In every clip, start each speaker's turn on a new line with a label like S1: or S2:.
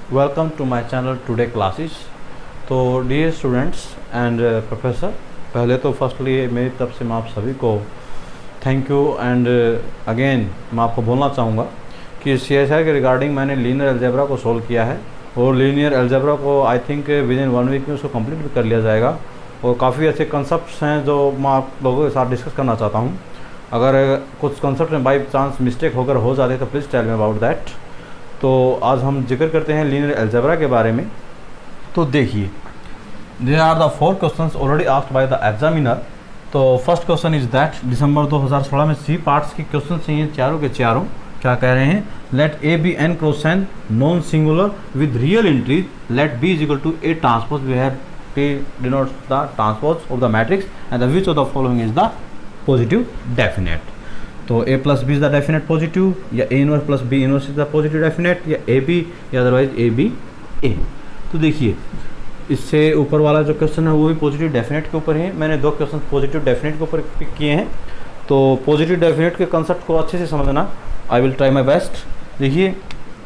S1: Welcome to my channel today classes. तो dear students and professor, पहले तो firstly मेरी तरफ से मैं आप सभी को थैंक यू एंड अगेन मैं आपको बोलना चाहूँगा कि CSI के रिगार्डिंग मैंने लीनियर अलजेब्रा को सोल्व किया है और लीनियर अलजेब्रा को I think within 1 week में उसको कंप्लीट भी कर लिया जाएगा और काफ़ी अच्छे कंसेप्ट्स हैं जो मैं आप लोगों के साथ डिस्कस करना चाहता हूँ। अगर कुछ कंसेप्ट में बाई चांस मिस्टेक होकर हो जाते तो please tell me about that. तो आज हम जिक्र करते हैं लीनियर अलजेब्रा के बारे में। तो देखिए, there are the 4 questions already asked by the examiner. तो first question is that December 2016 में सी पार्ट्स के क्वेश्चन से ये चारों के चारों क्या कह रहे हैं, let A B N cross N non singular with real entries, let B is equal to A transpose where P denotes the transpose of the matrix and the which of the following is the positive definite। तो a plus B is the definite positive या a inverse plus b inverse is the positive definite या a b या otherwise a b a। तो देखिए, इससे ऊपर वाला जो क्वेश्चन है वो भी पॉजिटिव डेफिनेट के ऊपर है। मैंने 2 क्वेश्चन पॉजिटिव डेफिनेट के ऊपर पिक किए हैं। तो पॉजिटिव डेफिनेट के कंसेप्ट को अच्छे से समझना, I will try my best. देखिए,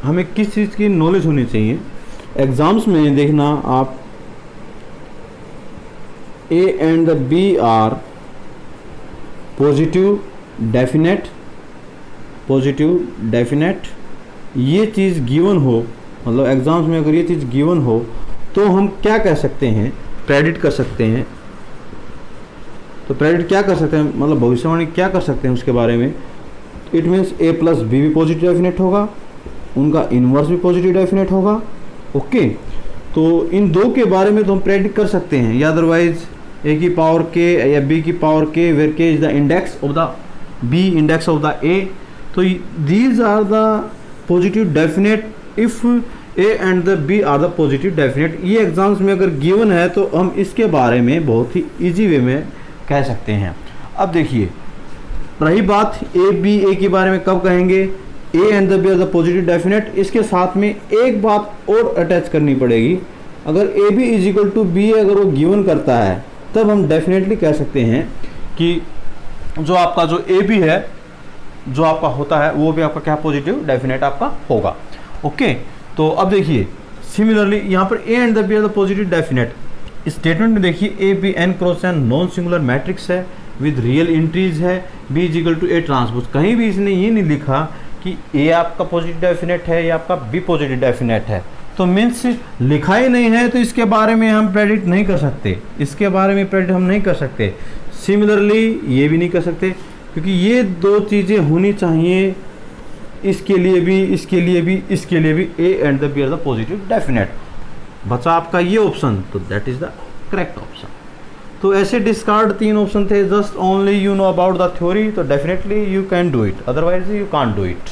S1: हमें किस चीज़ की नॉलेज होनी चाहिए एग्ज़ाम्स में। देखना आप, A and the B are positive definite. ये चीज़ गिवन हो, मतलब एग्जाम्स में अगर ये चीज़ गिवन हो तो हम क्या कह सकते हैं, प्रेडिक्ट कर सकते हैं। तो प्रेडिक्ट क्या कर सकते हैं, मतलब भविष्यवाणी क्या कर सकते हैं उसके बारे में। It means A plus B भी पॉजिटिव डेफिनेट होगा, उनका इन्वर्स भी पॉजिटिव डेफिनेट होगा। ओके, तो इन 2 के बारे में तो हम प्रेडिक्ट कर सकते हैं, या अदरवाइज a की पावर k या b की power k where k is the index of the b, index of the a। तो these are the positive definite if a and the b are the positive definite. ये exams में अगर given है तो हम इसके बारे में बहुत ही इजी वे में कह सकते हैं। अब देखिए, रही बात a के बारे में कब कहेंगे, a and the b are the positive definite. इसके साथ में एक बात और अटैच करनी पड़ेगी, अगर a b is equal to b अगर वो गिवन करता है तब हम डेफिनेटली कह सकते हैं कि जो आपका जो ए बी है जो आपका होता है वो भी आपका क्या पॉजिटिव डेफिनेट आपका होगा। ओके, तो अब देखिए सिमिलरली यहाँ पर A and the B are the positive definite. इस स्टेटमेंट में देखिए A B N cross N non singular matrix है विद रियल इंट्रीज है, B is equal to A transpose. कहीं भी इसने ये नहीं लिखा कि ए आपका पॉजिटिव डेफिनेट है या आपका बी पॉजिटिव डेफिनेट है। तो मीन्स लिखा ही नहीं है तो इसके बारे में हम प्रेडिक्ट नहीं कर सकते, इसके बारे में प्रेडिक्ट हम नहीं कर सकते। सिमिलरली ये भी नहीं कर सकते, क्योंकि ये 2 चीज़ें होनी चाहिए, इसके लिए भी, इसके लिए भी, इसके लिए भी A and the B are the positive definite. बचा आपका ये ऑप्शन, तो that is the correct option. तो ऐसे डिस्कार्ड 3 ऑप्शन थे, just only you know about the theory, तो definitely you can do it, otherwise you can't do it.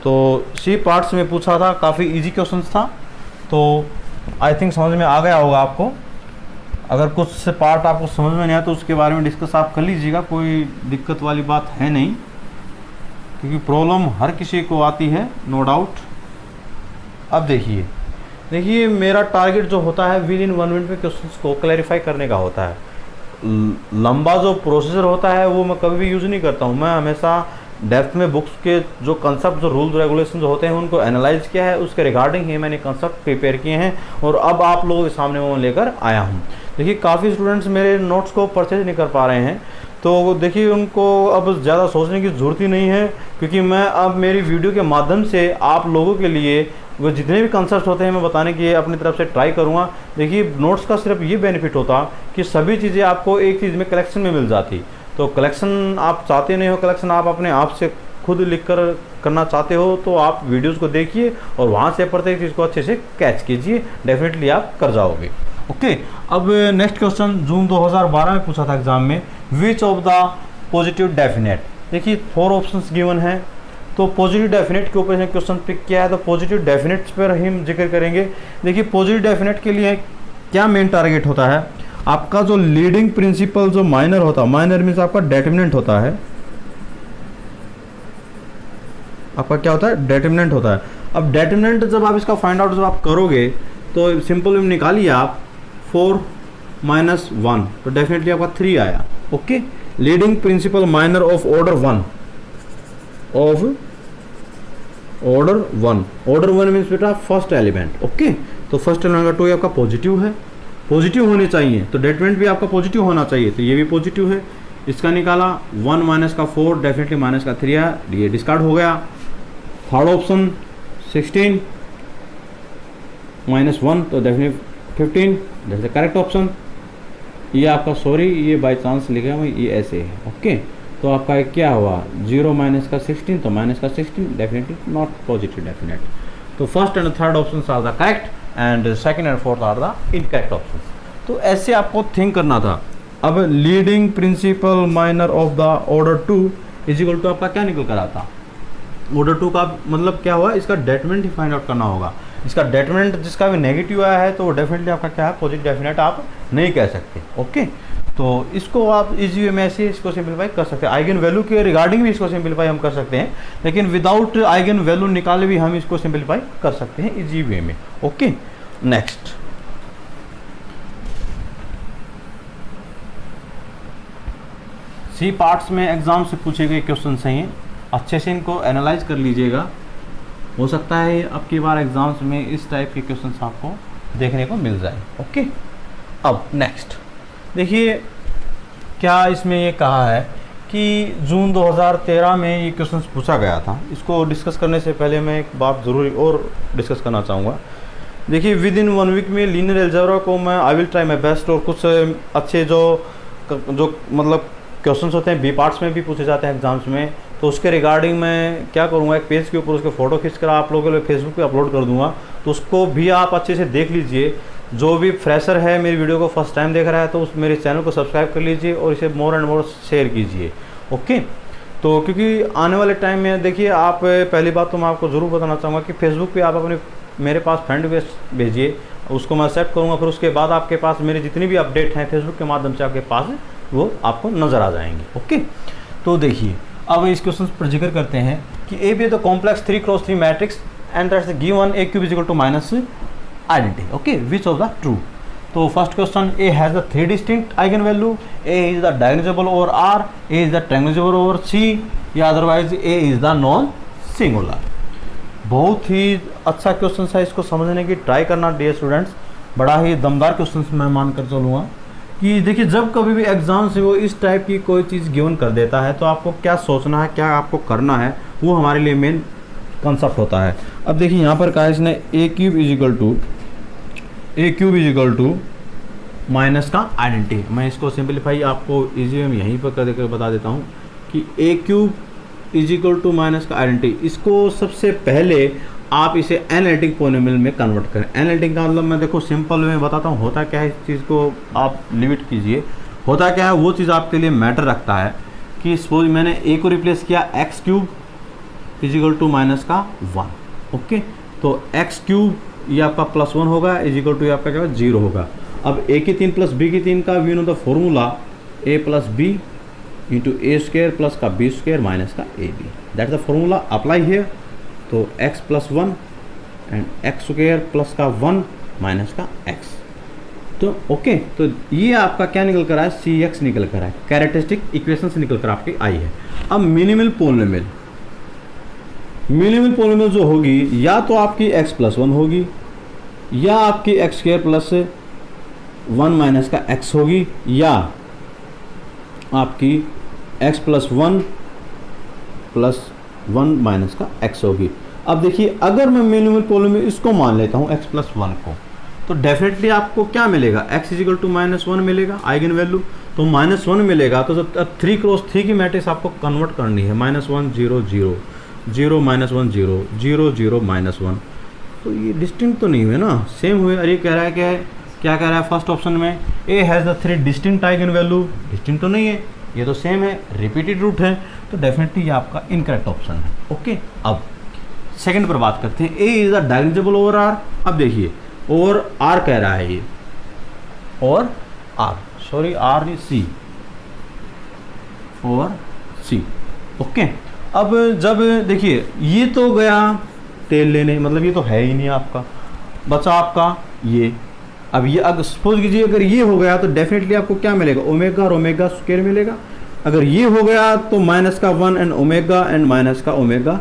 S1: तो C parts में पूछा था, काफ़ी इजी क्वेश्चन था, तो आई थिंक समझ में आ गया होगा आपको। अगर कुछ से पार्ट आपको समझ में नहीं आया तो उसके बारे में डिस्कस आप कर लीजिएगा, कोई दिक्कत वाली बात है नहीं, क्योंकि प्रॉब्लम हर किसी को आती है, नो डाउट। अब देखिए मेरा टारगेट जो होता है विद इन 1 मिनट में क्वेश्चंस को क्लैरिफाई करने का होता है। लंबा जो प्रोसीजर होता है वो मैं कभी भी यूज़ नहीं करता हूँ। मैं हमेशा डेप्थ में बुक्स के जो कंसेप्ट, जो रूल रेगुलेशन जो होते हैं उनको एनालाइज किया है, उसके रिगार्डिंग ही मैंने कंसेप्ट प्रिपेयर किए हैं और अब आप लोगों के सामने वो लेकर आया हूँ। देखिए, काफ़ी स्टूडेंट्स मेरे नोट्स को परचेज नहीं कर पा रहे हैं, तो देखिए उनको अब ज़्यादा सोचने की ज़रूरत ही नहीं है, क्योंकि मैं अब मेरी वीडियो के माध्यम से आप लोगों के लिए वो जितने भी कंसेप्ट होते हैं मैं बताने की अपनी तरफ से ट्राई करूँगा। देखिए, नोट्स का सिर्फ ये बेनिफिट होता कि सभी चीज़ें आपको एक चीज़ में कलेक्शन में मिल जाती। तो कलेक्शन आप चाहते नहीं हो, कलेक्शन आप अपने आप से खुद लिख कर करना चाहते हो, तो आप वीडियोस को देखिए और वहाँ से प्रत्येक चीज़ को अच्छे से कैच कीजिए, डेफिनेटली आप कर जाओगे। ओके, अब नेक्स्ट क्वेश्चन जून 2012 में पूछा था एग्जाम में, विच ऑफ द पॉजिटिव डेफिनेट। देखिए 4 ऑप्शंस गिवन हैं, तो पॉजिटिव डेफिनेट के ऊपर क्वेश्चन पिक किया है, तो पॉजिटिव डेफिनेट्स पर हम जिक्र करेंगे। देखिए, पॉजिटिव डेफिनेट के लिए क्या मेन टारगेट होता है, आपका जो लीडिंग प्रिंसिपल जो माइनर होता है, माइनर मीन्स आपका डेटर्मिनेंट होता है, आपका क्या होता है, डेटर्मिनेंट होता है। अब डेटर्मिनेंट जब आप इसका फाइंड आउट जब आप करोगे तो सिंपल में निकालिए आप 4 - 1, तो डेफिनेटली आपका 3 आया। Okay, leading principal minor of order 1 of order 1, order 1 means बेटा फर्स्ट एलिमेंट। ओके, तो फर्स्ट एलिमेंट का 2 आपका पॉजिटिव है, पॉजिटिव होने चाहिए, तो डेटमेंट भी आपका पॉजिटिव होना चाहिए, तो ये भी पॉजिटिव है। इसका निकाला 1 माइनस का 4, डेफिनेटली माइनस का 3 है, ये डिस्कार्ड हो गया। थर्ड ऑप्शन 16 माइनस 1, तो definitely 15, that's the correct option. ये आपका सॉरी ये बाय चांस लिखा है, ये ऐसे है। ओके, तो आपका क्या हुआ 0 माइनस का 16, तो माइनस का 16 डेफिनेटली नॉट पॉजिटिव डेफिनेट। तो first and third option are the correct and second and fourth are the incorrect option. तो ऐसे आपको थिंक करना था। अब leading principal minor of the order 2 is equal to आपका क्या निकल कर आता, ऑर्डर 2 का मतलब क्या हुआ, इसका डेटमेंट ही फाइंड आउट करना होगा। इसका डेटमेंट जिसका भी नेगेटिव आया है तो डेफिनेटली आपका क्या है पॉजिटिव डेफिनेट आप नहीं कह सकते। ओके, तो इसको आप इजी वे में ऐसे इसको सिंपलीफाई कर सकते हैं। आइगन वैल्यू के रिगार्डिंग भी इसको सिंपलीफाई हम कर सकते हैं, लेकिन विदाउट आइगन वैल्यू निकाले भी हम इसको सिंपलीफाई कर सकते हैं इजी वे में। ओके, नेक्स्ट सी पार्ट्स में एग्जाम से पूछे गए क्वेश्चन हैं, अच्छे से इनको एनालाइज कर लीजिएगा। हो सकता है अब की बार एग्जाम्स में इस टाइप के क्वेश्चंस आपको देखने को मिल जाए। ओके, अब नेक्स्ट देखिए क्या इसमें ये कहा है कि जून 2013 में ये क्वेश्चंस पूछा गया था। इसको डिस्कस करने से पहले मैं एक बात ज़रूरी और डिस्कस करना चाहूँगा। देखिए विद इन 1 वीक में लीनियर अलजेब्रा को मैं I will try my best, और कुछ अच्छे जो मतलब क्वेश्चंस होते हैं बी पार्ट्स में भी पूछे जाते हैं एग्जाम्स में, तो उसके रिगार्डिंग मैं क्या करूँगा, एक पेज के ऊपर उसके फ़ोटो खींचकर आप लोगों के लिए फेसबुक पे अपलोड कर दूँगा, तो उसको भी आप अच्छे से देख लीजिए। जो भी फ्रेशर है मेरी वीडियो को फर्स्ट टाइम देख रहा है तो उस मेरे चैनल को सब्सक्राइब कर लीजिए और इसे मोर एंड मोर शेयर कीजिए। ओके, तो क्योंकि आने वाले टाइम में देखिए आप पहली बात तो मैं आपको ज़रूर बताना चाहूँगा कि फेसबुक पे आप अपने मेरे पास फ्रेंड रिक्वेस्ट भेजिए, उसको मैं एक्सेप्ट करूँगा, फिर उसके बाद आपके पास मेरी जितनी भी अपडेट हैं फेसबुक के माध्यम से आपके पास वो आपको नज़र आ जाएंगे। ओके, तो देखिए अब इस क्वेश्चन पर जिक्र करते हैं कि A B the complex 3x3 matrix and that's given a cube is equal to minus identity. Okay, which of the true. तो first question A has the 3 distinct eigen value, A is the diagonalizable over R, A is the triangular over C, या otherwise A is the non singular. बहुत ही अच्छा question है, इसको समझने की try करना डियर स्टूडेंट्स। बड़ा ही दमदार क्वेश्चन मैं मानकर चलूँगा कि देखिए जब कभी भी एग्जाम से वो इस टाइप की कोई चीज़ गिवन कर देता है तो आपको क्या सोचना है, क्या आपको करना है, वो हमारे लिए मेन कॉन्सेप्ट होता है। अब देखिए यहाँ पर कहा है इसने A cube is equal to minus का आइडेंटिटी। मैं इसको सिंपलीफाई आपको इजी में यहीं पर कर देकर बता देता हूँ कि A cube is equal to minus का आइडेंटिटी। इसको सबसे पहले आप इसे एनालिटिक पॉलिनोमियल में कन्वर्ट करें। एनालिटिक का मतलब मैं देखो सिंपल में बताता हूँ, होता क्या है, इस चीज़ को आप लिमिट कीजिए। होता क्या है वो चीज़ आपके लिए मैटर रखता है कि सपोज मैंने ए को रिप्लेस किया x cube is equal to minus का 1। ओके, तो एक्स क्यूब ये आपका +1 होगा इज इक्वल टू आपका क्या होगा 0 होगा। अब ए की 3 प्लस बी की 3 का we know the formula A plus B into A square plus का बी स्क्र माइनस का A B, that the formula apply here. तो x plus 1 and x square plus का 1 माइनस का x। तो okay, तो ये आपका क्या निकल कर आया, CX निकल कर आया, कैरेक्टरिस्टिक इक्वेशन से निकल कर आपकी आई है। अब मिनिमल पोलिनोमियल जो होगी या तो आपकी x प्लस 1 होगी या आपकी एक्स स्क्र प्लस 1 माइनस का x होगी या आपकी x प्लस 1 प्लस 1 माइनस का x होगी। अब देखिए अगर मैं मिनिमल पोलिनोमियल इसको मान लेता हूँ x प्लस 1 को, तो डेफिनेटली आपको क्या मिलेगा, x इज इक्वल टू -1 मिलेगा आइगन वैल्यू, तो -1 मिलेगा। तो 3x3 की मैट्रिक्स आपको कन्वर्ट करनी है, -1 0 0 0 -1 0 0 0 -1। तो ये डिस्टिंक्ट तो नहीं हुए ना, सेम हुए। अरे कह रहा है क्या कह रहा है फर्स्ट ऑप्शन में ए has the 3 distinct eigen value, distinct तो नहीं है, ये तो सेम है, रिपीटेड रूट है, तो डेफिनेटली ये आपका इनकरेक्ट ऑप्शन है। ओके, अब सेकंड पर बात करते हैं, A is the diagonalizable over R. अब देखिए ओवर आर कह रहा है ये, और आर सॉरी आर नहीं सी, ओवर सी। ओके, अब जब देखिए ये तो गया टेल लेने, मतलब ये तो है ही नहीं आपका, बचा आपका ये। अब ये अगर सपोज कीजिए अगर ये हो गया तो डेफिनेटली आपको क्या मिलेगा, ओमेगा और ओमेगा स्क्वायर मिलेगा। अगर ये हो गया तो माइनस का 1 एंड ओमेगा एंड माइनस का ओमेगा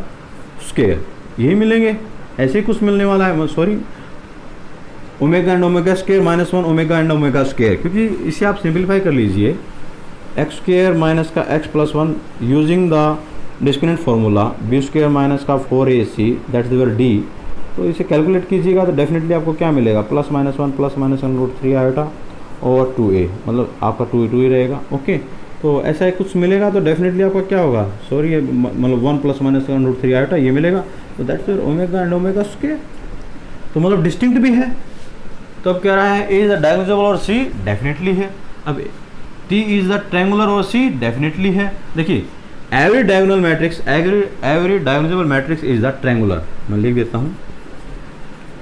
S1: स्क्वायर। यही मिलेंगे, ऐसे ही कुछ मिलने वाला है, sorry omega and omega square minus 1 omega and omega square, क्योंकि इसे आप सिंप्लीफाई कर लीजिए एक्स स्क्वायर माइनस का x plus 1 using the discriminant formula B square minus का 4ac दैट्स द डी। तो इसे कैलकुलेट कीजिएगा तो डेफिनेटली आपको क्या मिलेगा, प्लस माइनस 1 रूट 3 आयोटा और 2a, मतलब आपका 2 ही रहेगा। ओके, तो ऐसा कुछ मिलेगा तो डेफिनेटली आपका क्या होगा, सॉरी मतलब 1 प्लस माइनस रूट 3 आयोटा ये मिलेगा, तो that's your omega and omega square. तो मतलब डिस्टिंक्ट भी है। तो अब कह रहा है ए इज द डायगोनल और सी डेफिनेटली है। अब टी इज द ट्रायंगुलर और सी डेफिनेटली है। देखिए every diagonal matrix every diagonal matrix is the triangular, मैं लिख देता हूँ,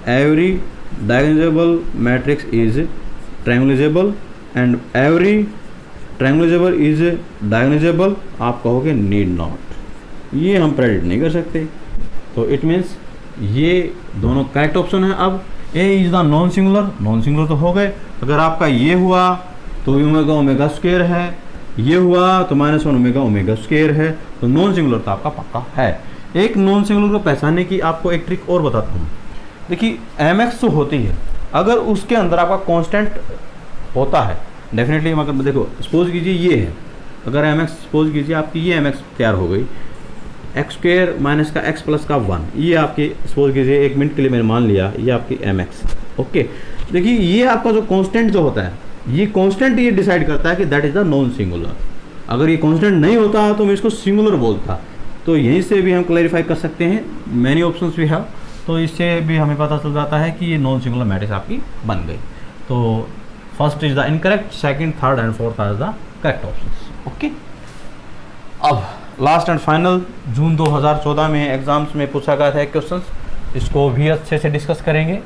S1: every diagonal matrix is triangularable and every triangularable is diagonal. आप कहोगे नीड नॉट, ये हम प्रेडिक्ट नहीं कर सकते। तो इट मीन्स ये दोनों करेक्ट ऑप्शन है। अब ए इज द नॉन सिंगुलर तो हो गए। अगर आपका ये हुआ तो ओमेगा ओमेगा स्क्वायर है, ये हुआ तो माइनस 1 ओमेगा ओमेगा स्क्वायर है, तो नॉन सिंगुलर तो आपका पक्का है। एक नॉन सिंगुलर को पहचानने की आपको एक ट्रिक और बताता हूँ। देखिए mx तो होती है, अगर उसके अंदर आपका कांस्टेंट होता है डेफिनेटली, मतलब देखो सपोज कीजिए ये है, अगर mx सपोज कीजिए आपकी ये mx तैयार हो गई, एक्स स्क्वायर माइनस का एक्स प्लस का 1, ये आपकी सपोज कीजिए 1 मिनट के लिए मैंने मान लिया ये आपकी mx। ओके, देखिए ये आपका जो कांस्टेंट जो होता है, ये कांस्टेंट ये डिसाइड करता है कि that is the non singular. अगर ये कांस्टेंट नहीं होता तो मैं इसको सिंगुलर बोलता। तो यहीं से भी हम क्लैरिफाई कर सकते हैं, मैनी ऑप्शंस वी हैव, तो इससे भी हमें पता चल जाता है कि ये नॉन सिंगुलर मैट्रिक्स आपकी बन गई। तो first is the incorrect, second, third and fourth are the correct options. Okay, अब लास्ट एंड फाइनल जून 2014 में एग्जाम्स में पूछा गया था एक क्वेश्चन, इसको भी अच्छे से डिस्कस करेंगे।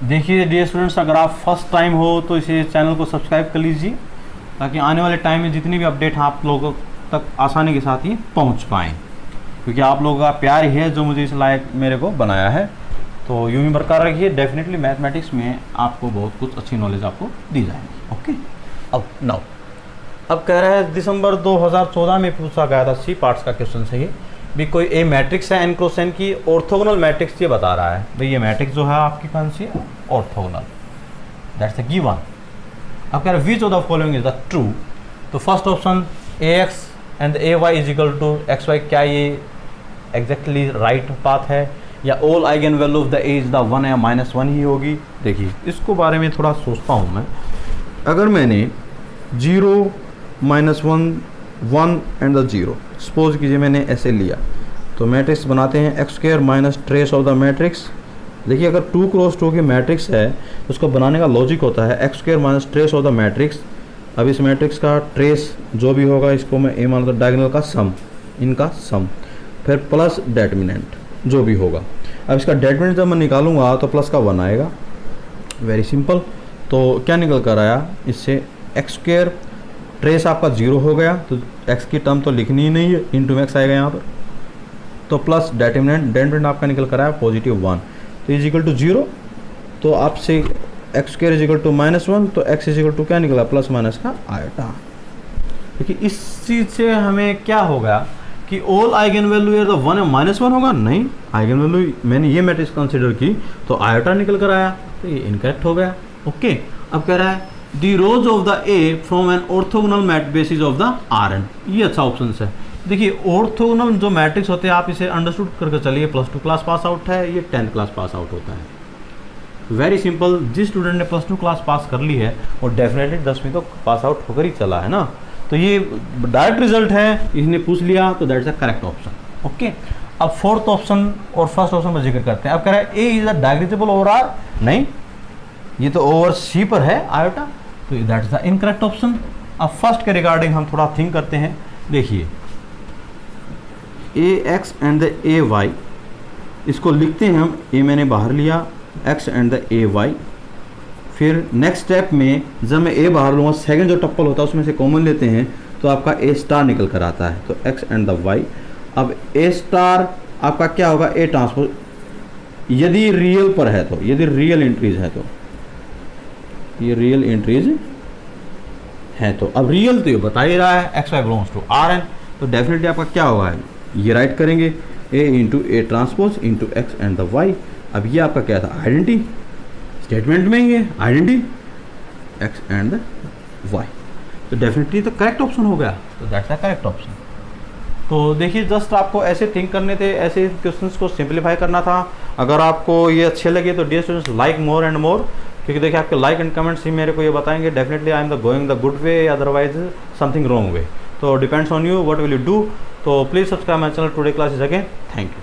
S1: देखिए डियर स्टूडेंट्स, अगर आप फर्स्ट टाइम हो तो इसे चैनल को सब्सक्राइब कर लीजिए, ताकि आने वाले टाइम में जितनी भी अपडेट आप लोगों तक आसानी के साथ ही पहुंच पाएँ, क्योंकि आप लोगों का प्यार ही है जो मुझे इस लायक मेरे को बनाया है। तो यूँ ही बरकरार रखिए, डेफिनेटली मैथमेटिक्स में आपको बहुत कुछ अच्छी नॉलेज आपको दी जाएगी। ओके, अब कह रहा है दिसंबर 2014 में पूछा गया था सी पार्ट्स का क्वेश्चन से ही भी, कोई ए मैट्रिक्स है एन क्रॉस एन की ऑर्थोगोनल मैट्रिक्स ये बता रहा है भाई, ये मैट्रिक्स जो है आपकी कौन सी है, ऑर्थोगोनल, दैट्स द गिवन। अब कह रहा है which of the following is the true. तो first option A X and A Y is equal to X Y, क्या ये एग्जैक्टली राइट पाथ है, या all eigen value of the A is the 1 या -1 ही होगी। देखिए इसको बारे में थोड़ा सोचता हूँ मैं, अगर मैंने 0 -1 1 एंड द 0 सपोज कीजिए मैंने ऐसे लिया, तो मैट्रिक्स बनाते हैं x square minus trace of the matrix. देखिए अगर 2 क्रॉस 2 की मैट्रिक्स है तो उसको बनाने का लॉजिक होता है x square minus trace of the matrix. अब इस मैट्रिक्स का ट्रेस जो भी होगा इसको मैं ए मान, डायगोनल का सम, इनका सम, फिर प्लस डेटर्मिनेंट जो भी होगा। अब इसका डेटर्मिनेंट जब मैं निकालूंगा तो प्लस का 1 आएगा, वेरी सिंपल। तो क्या निकल कर आया इससे, एक्स स्क्वायर ट्रेस आपका 0 हो गया, तो x की टर्म तो लिखनी ही नहीं है, इंटू एक्स आएगा यहाँ पर, तो प्लस डेटर्मिनेंट आपका निकल कर आया +1, तो इज इक्वल टू 0। तो आपसे x square is equal to -1, तो x इज इक्वल टू क्या निकला, प्लस माइनस का आयोटा। देखिए इस चीज़ से हमें क्या होगा कि ऑल आइगन वैल्यू है तो 1 या -1 होगा, नहीं, आइगन वैल्यू मैंने ये मैट्रिक्स कंसिडर की तो आयोटा निकल कर आया, तो ये इनकरेक्ट हो गया। ओके, अब कह रहा है the rows of the A from an orthogonal mat basis of the Rn, ये अच्छा ऑप्शन है। देखिए ऑर्थोगोनल जो मैट्रिक्स होते हैं आप इसे अंडरस्टूड करके चलिए, +2 क्लास पास आउट है, ये 10th क्लास पास आउट होता है। वेरी सिंपल, जिस स्टूडेंट ने +2 क्लास पास कर ली है वो डेफिनेटली 10वीं तो पास आउट होकर ही चला है ना, तो ये डायरेक्ट रिजल्ट है, इसने पूछ लिया तो that is the correct option. Okay, अब फोर्थ ऑप्शन और फर्स्ट ऑप्शन पर जिक्र करते हैं। अब कह रहा है A is the diagonalizable over R, नहीं, ये तो ओवर सी पर है आयोटा, तो that is the incorrect option. अब फर्स्ट के रिगार्डिंग हम थोड़ा थिंक करते हैं। देखिए A X and the A Y, इसको लिखते हैं हम, ए मैंने बाहर लिया, X and the A Y, फिर नेक्स्ट स्टेप में जब मैं ए बाहर लूँगा सेकंड जो टप्पल होता है उसमें से कॉमन लेते हैं तो आपका ए स्टार निकल कर आता है, तो एक्स एंड द वाई। अब ए स्टार आपका क्या होगा, ए ट्रांसपोज, यदि रियल पर है तो, यदि रियल एंट्रीज है तो, ये रियल एंट्रीज है तो, अब रियल तो ये बता ही रहा है X Y belongs to Rn, तो डेफिनेटली आपका क्या होगा, ये राइट करेंगे। A into A transpose into X and the Y. अब ये आपका क्या था, आइडेंटिटी, स्टेटमेंट में ही है identity x and the y, तो डेफिनेटली तो करेक्ट ऑप्शन हो गया, तो दैट्स द करेक्ट ऑप्शन। तो देखिए जस्ट आपको ऐसे थिंक करने थे, ऐसे क्वेश्चंस को सिंप्लीफाई करना था। अगर आपको ये अच्छे लगे तो dear students like more and more, क्योंकि देखिए आपके लाइक एंड कमेंट्स ही मेरे को ये बताएंगे definitely I am the going the good way, otherwise something wrong way. तो depends on you what will you do. तो please subscribe my channel, today class is again, thank you.